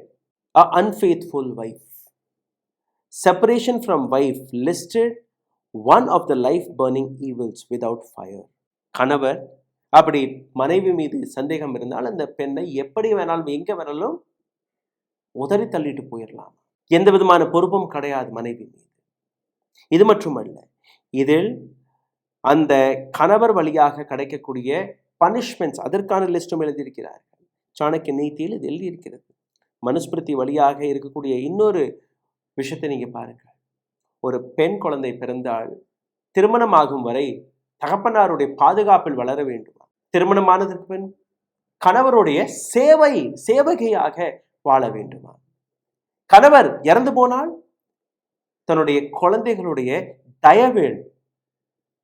a unfaithful wife. Separation from wife listed one of the life burning evils without fire. கணவர் அப்படி மனைவி மீது சந்தேகம் இருந்தால் அந்த பெண்ணை எப்படி வேணாலும் எங்க வேணாலும் உதறி தள்ளிட்டு போயிடலாம். எந்த விதமான பொறுப்பும் கிடையாது மனைவி மீது. இது மட்டுமல்ல, இதில் அந்த கணவர் வழியாக கிடைக்கக்கூடிய பனிஷ்மெண்ட்ஸ், அதற்கான லிஸ்டும் எழுதியிருக்கிறார்கள். சாணக்கிய நீதியில் இது எழுதியிருக்கிறது. மனுஸ்மிருதி வழியாக இருக்கக்கூடிய இன்னொரு விஷயத்தை நீங்க பாருங்க. ஒரு பெண் குழந்தை பிறந்தால் திருமணமாகும் வரை தகப்பனாருடைய பாதுகாப்பில் வளர வேண்டுமா? திருமணமானதற்கு பின் கணவருடைய சேவகையாக வாழ வேண்டுமா? கணவர் இறந்து போனால் தன்னுடைய குழந்தைகளுடைய தயவில்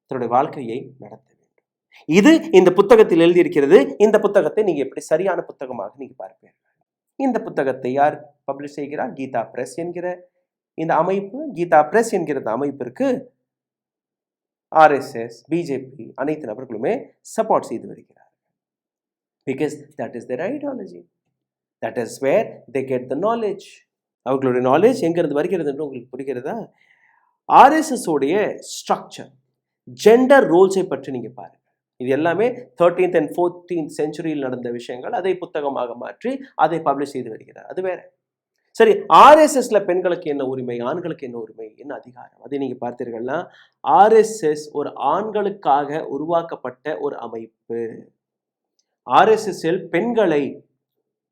தன்னுடைய வாழ்க்கையை நடத்த வேண்டும். இது இந்த புத்தகத்தில் எழுதியிருக்கிறது. இந்த புத்தகத்தை நீங்க எப்படி சரியான புத்தகமாக நீங்க பார்ப்பீர்கள். இந்த புத்தகத்தை யார் பப்ளிஷ் செய்கிறார்? கீதா பிரஸ் என்கிற இந்த அமைப்பு. கீதா பிரஸ் என்கிற அமைப்பிற்கு RSS, பிஜேபி அனைத்து நபர்களுமே சப்போர்ட் செய்து வருகிறார்கள். Because that is their ideology. That is where they get the knowledge. அவர்களுடைய நாலேஜ் எங்கிருந்து வருகிறது என்று உங்களுக்கு புரிகிறதா? RSS உடைய ஸ்ட்ரக்சர், ஜெண்டர் ரோல்ஸை பற்றி நீங்க பாருங்க. இது எல்லாமே 13th and 14th செஞ்சுரியில் நடந்த விஷயங்கள். அதை புத்தகமாக மாற்றி அதை பப்ளிஷ் செய்து வருகிறார். அது வேற. சரி, RSSல பெண்களுக்கு என்ன உரிமை, ஆண்களுக்கு என்ன உரிமை, என்ன அதிகாரம், அதை நீங்க பார்த்தீர்கள்னா RSS ஒரு ஆண்களுக்காக உருவாக்கப்பட்ட ஒரு அமைப்பு. RSSல்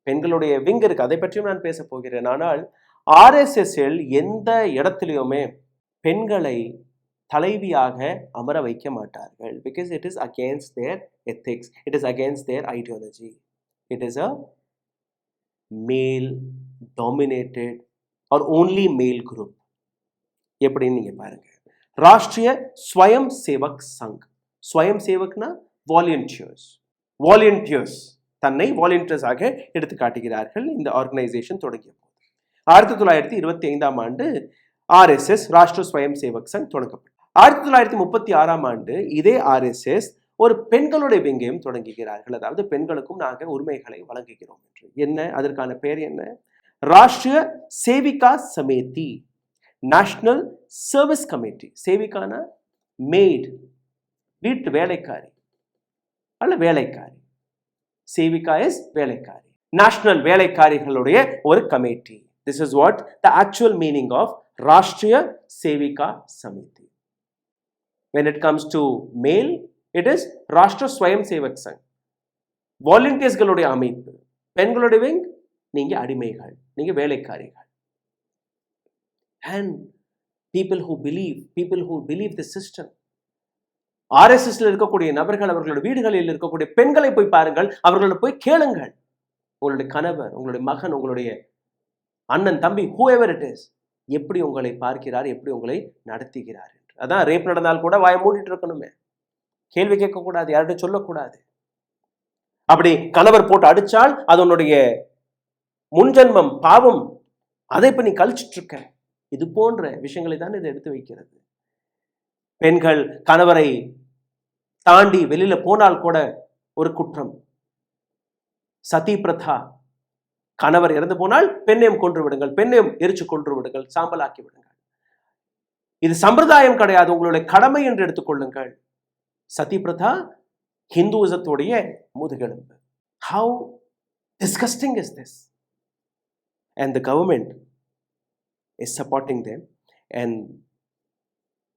பெண்களுடைய விங் இருக்கு. அதை பற்றியும் நான் பேச போகிறேன். ஆனால் RSSல் எந்த இடத்திலுமே பெண்களை தலைவியாக அமர வைக்க மாட்டார்கள். Because it is against their ethics, it is against their ideology. It is a male dominated or only male group. எப்படின்னு நீங்க பாருங்க. ராஷ்டிரிய ஸ்வயம் சேவக் சங். ஸ்வயம் சேவக்னா வாலண்டியர்ஸ் தன்னை வாலண்டியர்ஸ் ஆக எடுத்து காட்டுகிறார்கள். இந்த ஆர்கனைசேஷன் தொடங்கிய போது 1925ஆம் ஆண்டு RSS ராஷ்டிரிய ஸ்வயம் சேவக் சங் தொடங்கப்பட்டது. 1936ஆம் ஆண்டு இதே RSS ஒரு பெண்களுடைய விங்கையும் தொடங்குகிறார்கள். அதாவது பெண்களுக்கும் நாங்கள் உரிமைகளை வழங்குகிறோம் என்று. என்ன அதற்கான பெயர் என்ன? Rashtriya Sevika Samiti, national service committee. சேவிகான மேய்ட், வீட்டு வேலைக்காரி அல்ல வேலைக்காரி. சேவிகா இஸ் வேலைக்காரி. நேஷனல் வேலைக்காரிகளுடைய ஒரு கமிட்டி. This is what the actual meaning of Rashtriya Sevika Samiti. When it comes to male, it is Rashtriya Swayam Sevak Sangh. வாலண்டியர்ஸ்களுடைய அமைப்பு. பெண்களுடைய விங், நீங்க அடிமைகள், நீங்க வேலைக்காரிகள். And people who believe the system. RSSல இருக்கக்கூடிய நபர்கள் அவர்களுடைய வீடுகளில் இருக்கக்கூடிய பெண்களை போய் பாருங்கள், அவர்களை போய் கேளுங்கள். உங்களுடைய கணவர், உங்களுடைய மகன், உங்களுடைய அண்ணன், தம்பி, whoever it is, எப்படி உங்களை பார்க்கிறார், எப்படி உங்களை நடத்துகிறார் என்று. அதான் ரேப் நடந்தால் கூட வாயை மூடிட்டு இருக்கணுமே, கேள்வி கேட்கக்கூடாது, யார்கிட்ட சொல்லக்கூடாது. அப்படி கணவர் போட்டு அடிச்சால் அது உன்னுடைய முன்ஜென்மம் பாவம், அதை இப்ப நீ கழிச்சிட்டு இருக்க. இது போன்ற விஷயங்களை தான் இதை எடுத்து வைக்கிறது. பெண்கள் கணவரை தாண்டி வெளியில போனால் கூட ஒரு குற்றம். சதி பிரதா, கணவர் இறந்து போனால் பெண்ணையும் கொன்று விடுங்கள், பெண்ணையும் எரிச்சு கொன்று விடுங்கள், சாம்பலாக்கி விடுங்கள். இது சம்பிரதாயம் கிடையாது, உங்களுடைய கடமை என்று எடுத்துக்கொள்ளுங்கள். சதி பிரதா ஹிந்துவிசத்துடைய முதுகெலும்பு. How disgusting is this? And the government is supporting them, and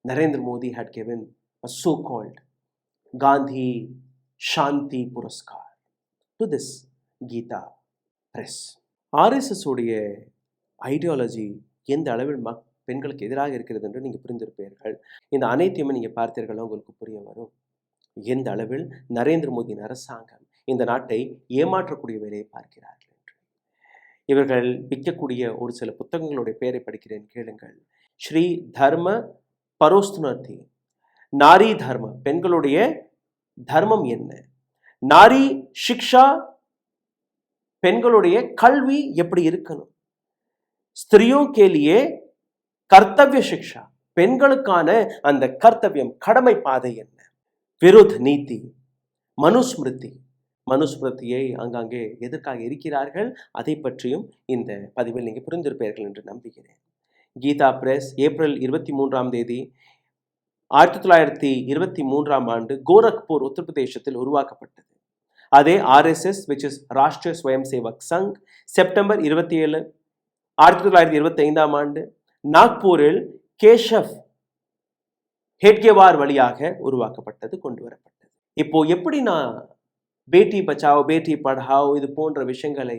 Narendra Modi had given a so-called Gandhi Shanti Puraskar to this Gita Press. RSS உடைய ஐடியாலஜி எந்த அளவில் பெண்களுக்கு எதிராக இருக்கிறது என்று நீங்கள் புரிந்திருப்பீர்கள். இந்த அனைத்தையுமே நீங்கள் பார்த்தீர்களா உங்களுக்கு புரிய வரும். எந்த அளவில் நரேந்திர மோடியின் அரசாங்கம் இந்த நாட்டை ஏமாற்றக்கூடிய வேலையை பார்க்கிறார்கள் என்று. இவர்கள் விற்கக்கூடிய ஒரு சில புத்தகங்களுடைய பெயரை படிக்கிறேன், கேளுங்கள். ஸ்ரீ தர்ம பரோஸ்துனதி, நாரி தர்ம, பெண்களுடைய தர்மம் என்ன, நாரி சிக்ஷா, பெண்களுடைய கல்வி எப்படி இருக்கணும், ஸ்திரியோ கேலியே கர்த்தவிய சிக்ஷா, பெண்களுக்கான அந்த கர்த்தவியம் கடமை பாதை என்ன, விருத் நீதி, மனுஸ்மிருதியை அங்கங்கே எதற்காக இருக்கிறார்கள், அதை பற்றியும் இந்த பதிவில் நீங்கள் புரிந்திருப்பீர்கள் என்று நம்புகிறேன். கீதா பிரஸ் ஏப்ரல் 23ஆம் தேதி 1923ஆம் ஆண்டு கோரக்பூர் உத்தரப்பிரதேசத்தில் உருவாக்கப்பட்டது. அதே RSS which is Rashtriya Swayam Sevak Sangh September 27, 1925ஆம் ஆண்டு நாக்பூரில் கேஷவ் ஹெட்கேவார் வழியாக உருவாக்கப்பட்டது, கொண்டு வரப்பட்டது. இப்போ எப்படி நான் பேட்டி பச்சாவோ பேட்டி படாவோ இது போன்ற விஷயங்களை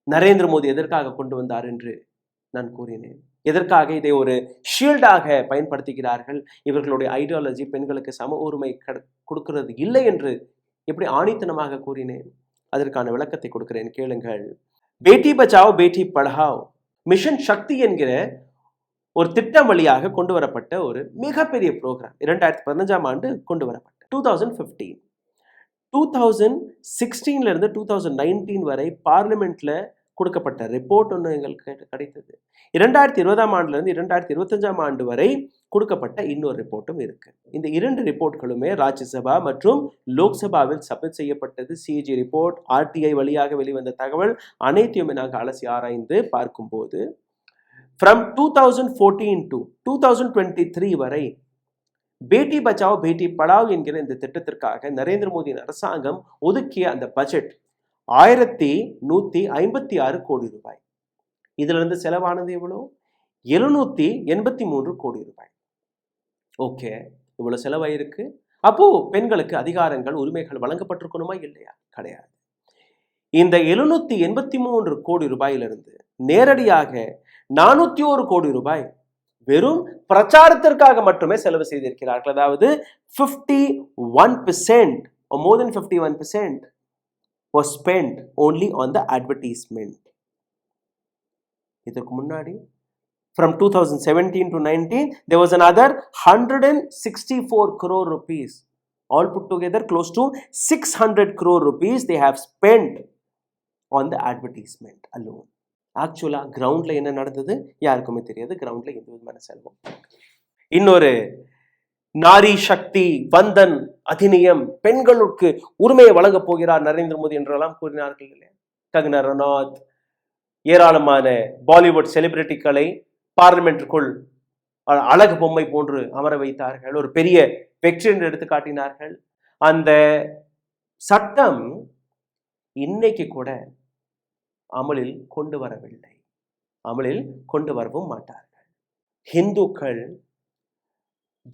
நரேந்திர மோடி எதற்காக கொண்டு வந்தார் என்று நான் கூறினேன். எதற்காக இதை ஒரு ஷீல்டாக பயன்படுத்துகிறார்கள்? இவர்களுடைய ஐடியாலஜி பெண்களுக்கு சம உரிமை கொடுக்கிறது இல்லை என்று எப்படி ஆணித்தனமாக கூறினேன். அதற்கான விளக்கத்தை கொடுக்கிறேன், கேளுங்கள். பேட்டி பச்சாவோ பேட்டி படாவோ மிஷன் சக்தி என்கிற ஒரு திட்டம் வழியாக கொண்டு வரப்பட்ட ஒரு மிகப்பெரிய ப்ரோக்ராம் 2015ஆம் ஆண்டு கொண்டு வரப்பட்ட 2015 2016 இருந்து 2019 வரை பார்லிமெண்ட்ல கொடுக்கப்பட்ட ரிப்போர்ட் ஒன்று எங்களுக்கு கிடைத்தது. 2020ஆம் ஆண்டுலேருந்து 2025ஆம் ஆண்டு வரை கொடுக்கப்பட்ட இன்னொரு ரிப்போர்ட்டும் இருக்கு. இந்த 2 ரிப்போர்ட்களுமே ராஜ்யசபா மற்றும் லோக்சபாவில் சப்மிட் செய்யப்பட்டது. CAG ரிப்போர்ட், RTI வழியாக வெளிவந்த தகவல் அனைத்தையுமே நாங்கள் அலசி ஆராய்ந்து பார்க்கும்போது from 2014 to 2023 வரை பேட்டி பச்சாவோ பேட்டி படாவோ என்கிற இந்த திட்டத்திற்காக நரேந்திர மோடியின் அரசாங்கம் ஒதுக்கிய அந்த பட்ஜெட் 1156 கோடி ரூபாய். இதுல இருந்து செலவானது எவ்வளோ? 783 கோடி ரூபாய். ஓகே, இவ்வளவு செலவாயிருக்கு. அப்போ பெண்களுக்கு அதிகாரங்கள் உரிமைகள் வழங்கப்பட்டிருக்கணுமா இல்லையா? கிடையாது. இந்த 783 கோடி ரூபாயிலிருந்து நேரடியாக 401 கோடி ரூபாய் வெறும் பிரச்சாரத்திற்காக மட்டுமே செலவு செய்திருக்கிறார்கள். அதாவது 51% or more than 51% was spent only on the advertisement. இதற்கு முன்னாடி from 2017 to 19 there was another 164 crore rupees, all put together close to 600 crore rupees they have spent on the advertisement alone. ஆக்சுவலா கிரவுண்ட்ல என்ன நடந்தது யாருக்குமே தெரியாது. கிரவுண்ட்ல எந்த விதமான செலவும். இன்னொரு நாரி சக்தி வந்தன் அதிநியம், பெண்களுக்கு உரிமையை வழங்க போகிறார் நரேந்திர மோடி என்றெல்லாம் கூறினார்கள் இல்லையா? கங்கனா ரனாத், ஏராளமான பாலிவுட் செலிபிரிட்டிகளை பார்லிமெண்ட்டுக்குள் அழகு பொம்மை போன்று அமர வைத்தார்கள். ஒரு பெரிய வெற்றி என்று எடுத்து காட்டினார்கள். அந்த சட்டம் இன்னைக்கு கூட அமலில் கொண்டு வரவில்லை, அமலில் கொண்டு வரவும் மாட்டார்கள். ஹிந்துக்கள்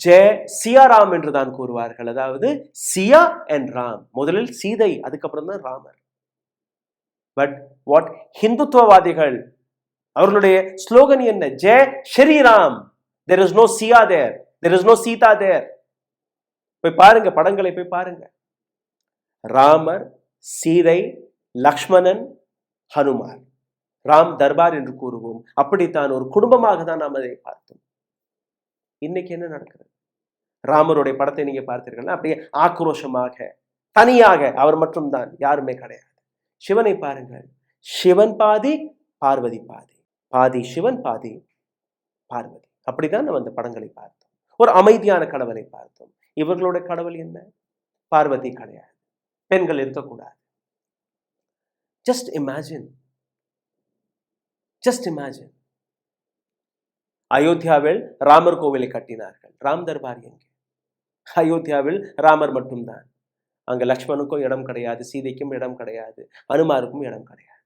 ஜெய் சியாராம் என்று தான் கூறுவார்கள். அதாவது சியா அண்ட் ராம், முதலில் சீதை, அதுக்கப்புறம் தான் ராமர். பட் வாட் ஹிந்துத்துவவாதிகள் அவர்களுடைய ஸ்லோகன் என்ன? Jai Sriram, there is no chia there, there is no Sita there. போய் பாருங்க, படங்களை போய் பாருங்க. ராமர், சீதை, லக்ஷ்மணன், ஹனுமார், ராம் தர்பார் என்று கூறுவோம். அப்படித்தான் ஒரு குடும்பமாக தான் நாம் அதை பார்த்தோம். இன்னைக்கு என்ன நடக்கிறது? ராமருடைய படத்தை நீங்க பார்த்தீர்கள், அப்படியே ஆக்ரோஷமாக தனியாக அவர் மட்டும்தான், யாருமே கிடையாது. சிவனை பாருங்கள், சிவன் பாதி பார்வதி பாதி, பாதி சிவன் பாதி பார்வதி. அப்படிதான் நம்ம அந்த படங்களை பார்த்தோம். ஒரு அமைதியான கடவுளை பார்த்தோம். இவர்களுடைய கடவுள் என்ன? பார்வதி கிடையாது, பெண்கள் இருக்கக்கூடாது. Just imagine. அயோத்தியாவில் ராமர் கோவிலை கட்டினார்கள். ராம் தர்பார் எங்கே? அயோத்தியாவில் ராமர் மட்டும்தான். அங்க லக்ஷ்மணுக்கும் இடம் கிடையாது, சீதைக்கும் இடம் கிடையாது, அனுமாருக்கும் இடம் கிடையாது.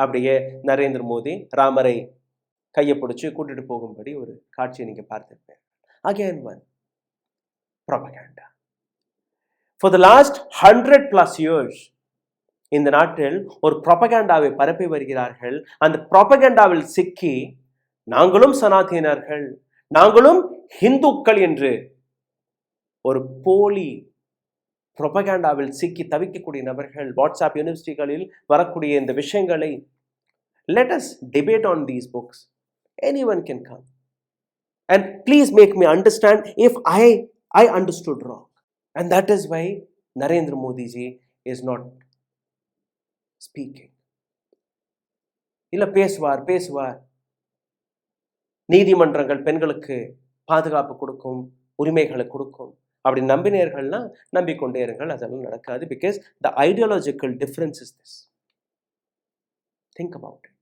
அப்படியே நரேந்திர மோடி ராமரை கையை பிடிச்சு கூட்டிட்டு போகும்படி ஒரு காட்சியை நீங்க பார்த்திருப்பீங்க. Again one propaganda. For the last 100+ years இந்த நாட்டில் ஒரு ப்ரொபகண்டாவை பரப்பி வருகிறார்கள். அந்த ப்ரொபகண்டாவில் சிக்கி நாங்களும் சனாதனர்கள், நாங்களும் ஹிந்துக்கள் என்று ஒரு போலி ப்ரொபகண்டாவில் சிக்கி தவிக்கக்கூடிய நபர்கள் வாட்ஸ்அப் யூனிவர்சிட்டிகளில் வரக்கூடிய இந்த விஷயங்களை let us debate on these books. Anyone can come and please make me understand if I understood wrong. And that is why Narendra Modi ji is not speaking. இல்ல பேசுவார். நீதிமன்றங்கள் பெண்களுக்கு பாதுகாப்பு கொடுக்கும், உரிமைகளை கொடுக்கும். அப்படி நம்பினீர்கள்னா நம்பிக்கொண்டே இருங்கள், அதெல்லாம் நடக்காது. Because the ideological difference is this. Think about it.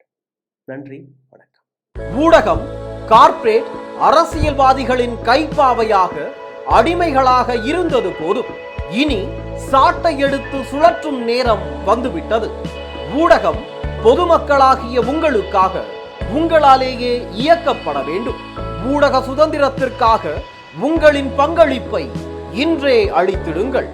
நன்றி, வணக்கம். ஊடகம் கார்ப்பரேட் அரசியல்வாதிகளின் கைப்பாவையாக அடிமைகளாக இருந்தது போதும். இனி சாட்டை எடுத்து சுழற்றும் நேரம் வந்துவிட்டது. ஊடகம் பொதுமக்களாகிய உங்களுக்காக உங்களாலேயே இயக்கப்பட வேண்டும். ஊடக சுதந்திரத்திற்காக உங்களின் பங்களிப்பை இன்றே அளித்திடுங்கள்.